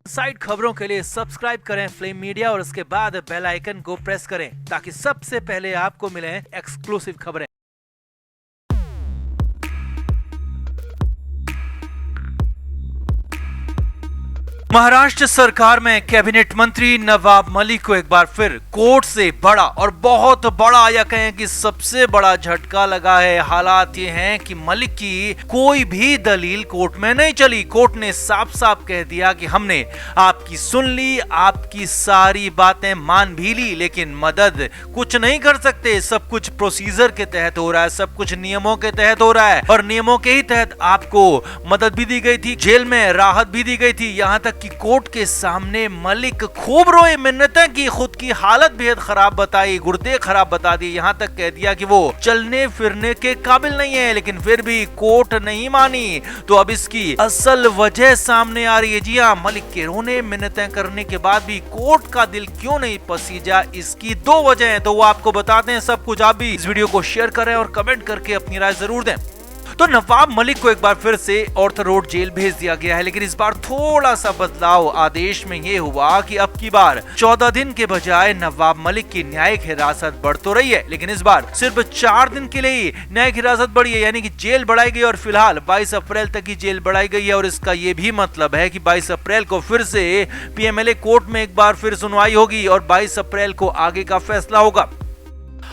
Side खबरों के लिए सब्सक्राइब करें फ्लेम मीडिया और उसके बाद बेल आइकन को प्रेस करें ताकि सबसे पहले आपको मिले एक्सक्लूसिव खबरें। महाराष्ट्र सरकार में कैबिनेट मंत्री नवाब मलिक को एक बार फिर कोर्ट से बड़ा और बहुत बड़ा या कहें कि सबसे बड़ा झटका लगा है। हालात ये हैं कि मलिक की कोई भी दलील कोर्ट में नहीं चली। कोर्ट ने साफ साफ कह दिया कि हमने आपकी सुन ली, आपकी सारी बातें मान भी ली, लेकिन मदद कुछ नहीं कर सकते। सब कुछ प्रोसीजर के तहत हो रहा है, सब कुछ नियमों के तहत हो रहा है और नियमों के ही तहत आपको मदद भी दी गई थी, जेल में राहत भी दी गई थी। यहाँ तक कि कोर्ट के सामने मलिक खूब रोए, मिन्नतें की, खुद की हालत बेहद खराब बताई, गुर्दे खराब बता दिए, यहाँ तक कह दिया कि वो चलने फिरने के काबिल नहीं है, लेकिन फिर भी कोर्ट नहीं मानी। तो अब इसकी असल वजह सामने आ रही है। जी हाँ, मलिक के रोने मिन्नतें करने के बाद भी कोर्ट का दिल क्यों नहीं पसीजा, इसकी दो वजह है, तो वो आपको बताते हैं सब कुछ। आप भी इस वीडियो को शेयर करें और कमेंट करके अपनी राय जरूर दें। तो नवाब मलिक को एक बार फिर से ऑर्थर रोड जेल भेज दिया गया है, लेकिन इस बार थोड़ा सा बदलाव आदेश में ये हुआ कि अब की बार 14 दिन के बजाय नवाब मलिक की न्यायिक हिरासत बढ़ तो रही है, लेकिन इस बार सिर्फ 4 दिन के लिए ही न्यायिक हिरासत बढ़ी है, यानी कि जेल बढ़ाई गई और फिलहाल 22 अप्रैल तक की जेल बढ़ाई गई है। और इसका ये भी मतलब है कि 22 अप्रैल को फिर से पीएमएलए कोर्ट में एक बार फिर सुनवाई होगी और 22 अप्रैल को आगे का फैसला होगा।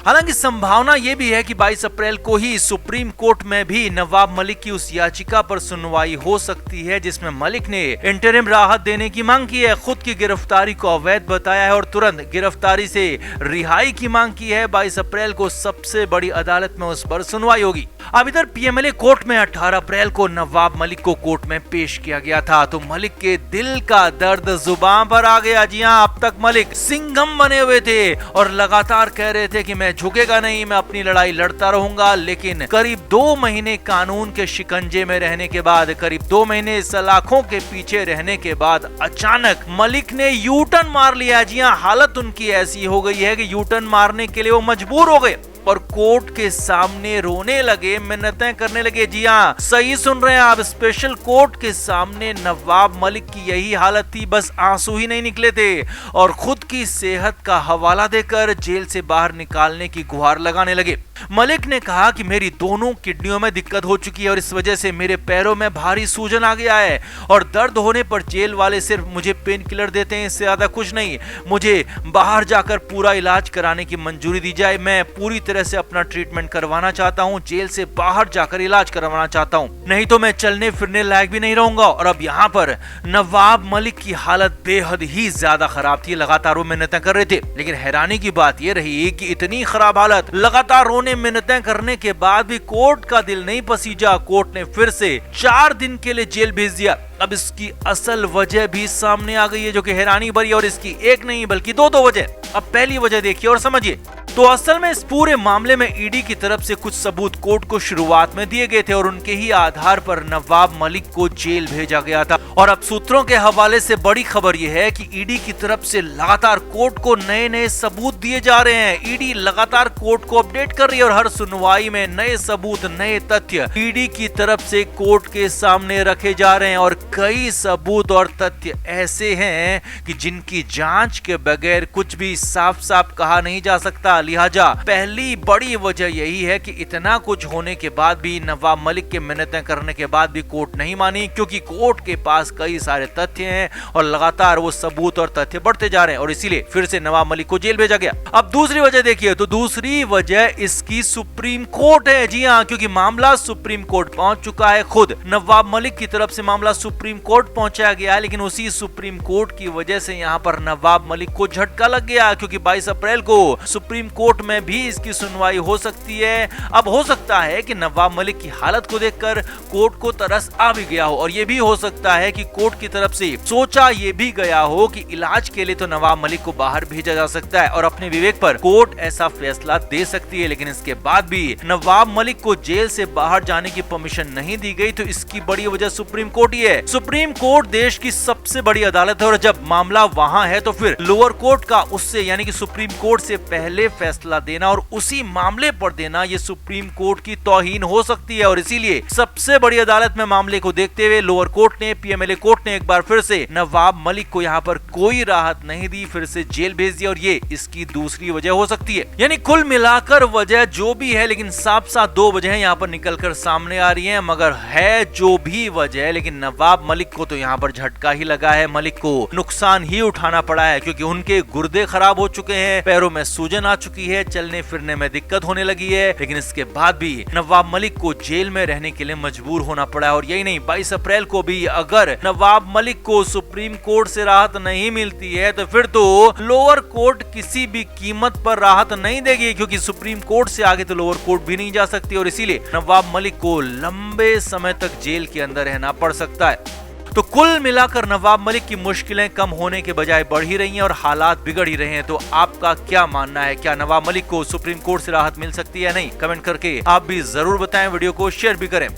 हालांकि संभावना यह भी है कि 22 अप्रैल को ही सुप्रीम कोर्ट में भी नवाब मलिक की उस याचिका पर सुनवाई हो सकती है जिसमें मलिक ने इंटरिम राहत देने की मांग की है, खुद की गिरफ्तारी को अवैध बताया है और तुरंत गिरफ्तारी से रिहाई की मांग की है। 22 अप्रैल को सबसे बड़ी अदालत में उस पर सुनवाई होगी। अब इधर पीएमएलए कोर्ट में 18 अप्रैल को नवाब मलिक को कोर्ट में पेश किया गया था, तो मलिक के दिल का दर्द जुबान पर आ गया। जी हाँ, अब तक मलिक सिंघम बने हुए थे और लगातार कह रहे थे कि मैं झुकेगा नहीं, मैं अपनी लड़ाई लड़ता रहूंगा, लेकिन करीब 2 महीने कानून के शिकंजे में रहने के बाद, करीब 2 महीने सलाखों के पीछे रहने के बाद अचानक मलिक ने यू टर्न मार लिया। जी हाँ, हालत उनकी ऐसी हो गई है कि यू टर्न मारने के लिए वो मजबूर हो गए और कोर्ट के सामने रोने लगे, मिन्नतें करने लगे। जी हाँ, सही सुन रहे हैं आप, स्पेशल कोर्ट के सामने नवाब मलिक की यही हालत थी, बस आंसू ही नहीं निकले थे और खुद की सेहत का हवाला देकर जेल से बाहर निकालने की गुहार लगाने लगे। मलिक ने कहा कि मेरी दोनों किडनियों में दिक्कत हो चुकी है और इस वजह से मेरे पैरों में भारी सूजन आ गया है और दर्द होने पर जेल वाले सिर्फ मुझे पेन किलर देते हैं, इससे ज्यादा कुछ नहीं। मुझे बाहर जाकर पूरा इलाज कराने की मंजूरी दी जाए, मैं पूरी तरह से अपना ट्रीटमेंट करवाना चाहता हूं, जेल से बाहर जाकर इलाज करवाना चाहता हूं, नहीं तो मैं चलने फिरने लायक भी नहीं रहूंगा। और अब यहाँ पर नवाब मलिक की हालत बेहद ही ज्यादा खराब थी, लगातार वो मिन्नतें कर रहे थे, लेकिन हैरानी की बात यह रही कि इतनी खराब हालत, लगातार रोने मिन्नतें करने के बाद भी कोर्ट का दिल नहीं पसीजा। कोर्ट ने फिर से 4 दिन के लिए जेल भेज दिया। अब इसकी असल वजह भी सामने आ गई है जो कि हैरानी भरी है और इसकी एक नहीं बल्कि दो वजह। अब पहली वजह देखिए और समझिए। तो असल में इस पूरे मामले में ईडी की तरफ से कुछ सबूत कोर्ट को शुरुआत में दिए गए थे और उनके ही आधार पर नवाब मलिक को जेल भेजा गया था। और अब सूत्रों के हवाले से बड़ी खबर यह है कि ईडी की तरफ से लगातार कोर्ट को नए नए सबूत दिए जा रहे हैं। ईडी लगातार कोर्ट को अपडेट कर रही है और हर सुनवाई में नए सबूत, नए तथ्य ईडी की तरफ से कोर्ट के सामने रखे जा रहे हैं और कई सबूत और तथ्य ऐसे हैं कि जिनकी जांच के बगैर कुछ भी साफ साफ कहा नहीं जा सकता। लिहाजा पहली बड़ी वजह यही है कि इतना कुछ होने के बाद भी, नवाब मलिक के मिन्नतें करने के बाद भी कोर्ट नहीं मानी, क्योंकि कोर्ट के पास कई सारे तथ्य हैं और लगातार वो सबूत और तथ्य बढ़ते जा रहे हैं और इसीलिए फिर से नवाब मलिक को जेल भेजा गया। अब दूसरी वजह देखिए, तो दूसरी वजह इसकी सुप्रीम कोर्ट है। जी हाँ, क्योंकि मामला सुप्रीम कोर्ट पहुंच चुका है, खुद नवाब मलिक की तरफ से मामला सुप्रीम कोर्ट पहुंचाया गया है, लेकिन उसी सुप्रीम कोर्ट की वजह से यहाँ पर नवाब मलिक को झटका लग गया, क्योंकि 22 अप्रैल को सुप्रीम कोर्ट में भी इसकी सुनवाई हो सकती है। अब हो सकता है कि नवाब मलिक की हालत को देखकर कोर्ट को तरस आ भी गया हो और यह भी हो सकता है कि कोर्ट की तरफ से सोचा यह भी गया हो कि इलाज के लिए तो नवाब मलिक को बाहर भेजा जा सकता है और अपने विवेक पर कोर्ट ऐसा फैसला दे सकती है, लेकिन इसके बाद भी नवाब मलिक को जेल से बाहर जाने की परमिशन नहीं दी गई। तो इसकी बड़ी वजह सुप्रीम कोर्ट ही है। सुप्रीम कोर्ट देश की सबसे बड़ी अदालत है और जब मामला वहां है तो फिर लोअर कोर्ट का उससे से यानी कि सुप्रीम कोर्ट से पहले फैसला देना और उसी मामले पर देना ये सुप्रीम कोर्ट की तौहीन हो सकती है। और इसीलिए सबसे बड़ी अदालत में मामले को देखते हुए लोअर कोर्ट ने, पीएमएलए कोर्ट ने एक बार फिर से नवाब मलिक को यहाँ पर कोई राहत नहीं दी, फिर से जेल भेज दिया। और ये इसकी दूसरी वजह हो सकती है। यानी कुल मिलाकर वजह जो भी है, लेकिन साफ साफ दो वजह यहाँ पर निकलकर सामने आ रही है। मगर है जो भी वजह, लेकिन नवाब मलिक को तो यहाँ पर झटका ही लगा है। मलिक को नुकसान ही उठाना पड़ा है क्योंकि उनके गुर्दे खराब हो चुके हैं, पैरों में सूजन आ चुकी है, चलने फिरने में दिक्कत होने लगी है। लेकिन इसके बाद भी नवाब मलिक को जेल में रहने के लिए मजबूर होना पड़ा है। और यही नहीं, 22 अप्रैल को भी अगर नवाब मलिक को सुप्रीम कोर्ट से राहत नहीं मिलती है तो फिर तो लोअर कोर्ट किसी भी कीमत पर राहत नहीं देगी, क्योंकि सुप्रीम कोर्ट से आगे तो लोअर कोर्ट भी नहीं जा सकती। और इसीलिए नवाब मलिक को लंबे समय तक जेल के अंदर रहना पड़ सकता है। तो कुल मिलाकर नवाब मलिक की मुश्किलें कम होने के बजाय बढ़ ही रही हैं और हालात बिगड़ ही रहे हैं। तो आपका क्या मानना है? क्या नवाब मलिक को सुप्रीम कोर्ट से राहत मिल सकती है या नहीं? कमेंट करके आप भी जरूर बताएं, वीडियो को शेयर भी करें।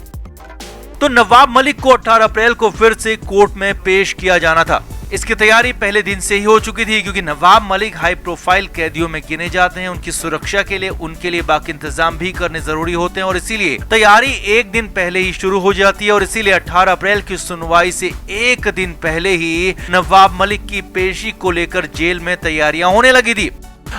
तो नवाब मलिक को 18 अप्रैल को फिर से कोर्ट में पेश किया जाना था। इसकी तैयारी पहले दिन से ही हो चुकी थी, क्योंकि नवाब मलिक हाई प्रोफाइल कैदियों में गिने जाते हैं। उनकी सुरक्षा के लिए उनके लिए बाकी इंतजाम भी करने जरूरी होते हैं और इसीलिए तैयारी एक दिन पहले ही शुरू हो जाती है। और इसीलिए 18 अप्रैल की सुनवाई से एक दिन पहले ही नवाब मलिक की पेशी को लेकर जेल में तैयारियां होने लगी थी।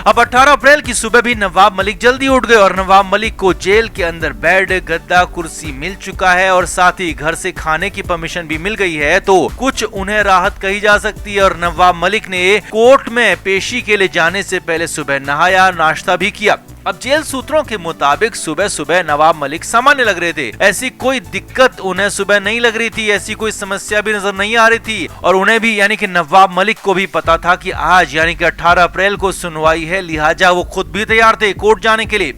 अब 18 अप्रैल की सुबह भी नवाब मलिक जल्दी उठ गए और नवाब मलिक को जेल के अंदर बेड, गद्दा, कुर्सी मिल चुका है और साथ ही घर से खाने की परमिशन भी मिल गई है। तो कुछ उन्हें राहत कही जा सकती है। और नवाब मलिक ने कोर्ट में पेशी के लिए जाने से पहले सुबह नहाया, नाश्ता भी किया। अब जेल सूत्रों के मुताबिक सुबह सुबह नवाब मलिक सामान्य लग रहे थे। ऐसी कोई दिक्कत उन्हें सुबह नहीं लग रही थी, ऐसी कोई समस्या भी नजर नहीं आ रही थी। और उन्हें भी यानी कि नवाब मलिक को भी पता था कि आज यानी कि 18 अप्रैल को सुनवाई है, लिहाजा वो खुद भी तैयार थे कोर्ट जाने के लिए।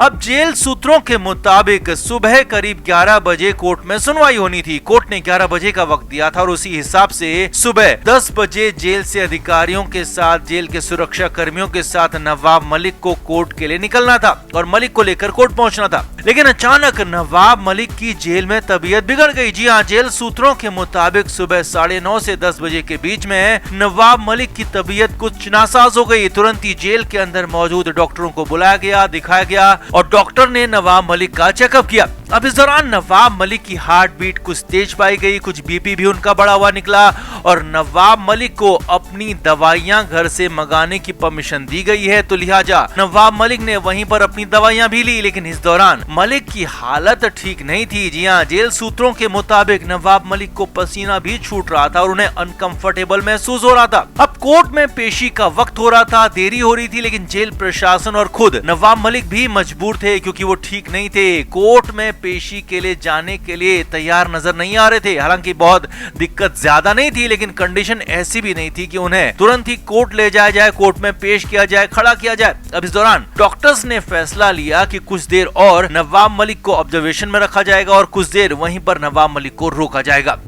अब जेल सूत्रों के मुताबिक सुबह करीब 11 बजे कोर्ट में सुनवाई होनी थी। कोर्ट ने 11 बजे का वक्त दिया था और उसी हिसाब से सुबह 10 बजे जेल से अधिकारियों के साथ, जेल के सुरक्षा कर्मियों के साथ नवाब मलिक को कोर्ट के लिए निकलना था और मलिक को लेकर कोर्ट पहुंचना था। लेकिन अचानक नवाब मलिक की जेल में तबीयत बिगड़ गई। जी हाँ, जेल सूत्रों के मुताबिक सुबह 9:30 से 10 बजे के बीच में नवाब मलिक की तबीयत कुछ नासाज हो गई। तुरंत ही जेल के अंदर मौजूद डॉक्टरों को बुलाया गया, दिखाया गया और डॉक्टर ने नवाब मलिक का चेकअप किया। अब इस दौरान नवाब मलिक की हार्ट बीट कुछ तेज पाई गई, कुछ बीपी भी उनका बढ़ा हुआ निकला और नवाब मलिक को अपनी दवाइयां घर से मंगाने की परमिशन दी गई है। तो लिहाजा नवाब मलिक ने वहीं पर अपनी दवाइयां भी ली। लेकिन इस दौरान मलिक की हालत ठीक नहीं थी। जी हाँ, जेल सूत्रों के मुताबिक नवाब मलिक को पसीना भी छूट रहा था और उन्हें अनकंफर्टेबल महसूस हो रहा था। अब कोर्ट में पेशी का वक्त हो रहा था, देरी हो रही थी, लेकिन जेल प्रशासन और खुद नवाब मलिक भी मजबूर थे क्योंकि वो ठीक नहीं थे। कोर्ट में पेशी के लिए जाने के लिए तैयार नजर नहीं आ रहे थे। हालांकि बहुत दिक्कत ज्यादा नहीं थी, लेकिन कंडीशन ऐसी भी नहीं थी कि उन्हें तुरंत ही कोर्ट ले जाया जाए, कोर्ट में पेश किया जाए, खड़ा किया जाए। अब इस दौरान डॉक्टर्स ने फैसला लिया कि कुछ देर और नवाब मलिक को ऑब्जर्वेशन में रखा जाएगा और कुछ देर वहीं पर नवाब मलिक को रोका जाएगा।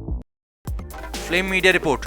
Flame media report.